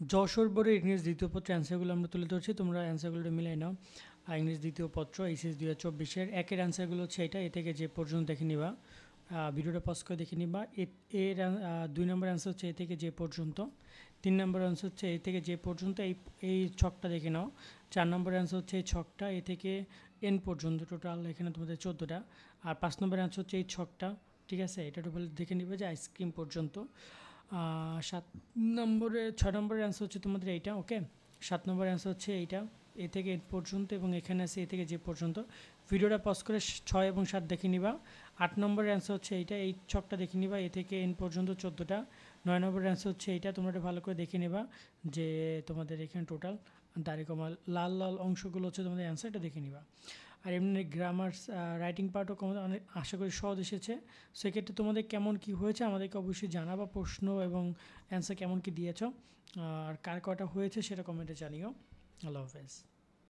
যশোর বোর্ডের ইংরেজি দ্বিতীয় পত্রের অ্যান্সারগুলো আমরা তুলে ধরছি, তোমরা অ্যান্সারগুলো মিলাই নাও। ইংরেজি দ্বিতীয় পত্র এইচএস 2024-এর একের অ্যান্সারগুলো হচ্ছে এটা, এ থেকে যে পর্যন্ত দেখে নিবা, ভিডিওটা পজ করে দেখে নিবা। এর 2 নম্বর অ্যান্সার হচ্ছে এ থেকে যে পর্যন্ত। 3 নম্বর অ্যান্সার হচ্ছে এ থেকে যে পর্যন্ত, এই ছকটা দেখে নাও। 4 নম্বর অ্যান্সার হচ্ছে এই ছকটা এ থেকে এন পর্যন্ত, টোটাল এখানে তোমাদের 14টা। আর 5 নম্বর অ্যান্সার হচ্ছে এই ছকটা, ঠিক আছে, এটা টোটাল দেখে নিবে যে আইসক্রিম পর্যন্ত। 7 নম্বরে 6 নম্বরের অ্যান্সার হচ্ছে তোমাদের এইটা, ওকে। 7 নম্বর অ্যান্সার হচ্ছে এইটা, এ থেকে এ পর্যন্ত, এবং এখানে আছে এ থেকে যে পর্যন্ত। ভিডিওটা পজ করে 6 এবং 7 দেখে নিবা। 8 নম্বরের অ্যান্সার হচ্ছে এইটা, এই ছকটা দেখে নিবা, এ থেকে এন পর্যন্ত 14টা। 9 নম্বরের অ্যান্সার হচ্ছে এইটা, তোমরা এটা ভালো করে দেখে নেবা যে তোমাদের এখানে টোটাল দাড়ি কমা লাল লাল অংশগুলো হচ্ছে তোমাদের অ্যান্সার, এটা দেখে নিবা। আর এমনি গ্রামার রাইটিং পার্টও অনেক আশা করি সহজ এসেছে। সেক্ষেত্রে তোমাদের কেমন কি হয়েছে আমাদেরকে অবশ্যই জানাবা, প্রশ্ন এবং অ্যান্সার কেমন কি দিয়েছ, আর কার কটা হয়েছে সেটা কমেন্টে জানিও। আল্লাহ হাফেজ।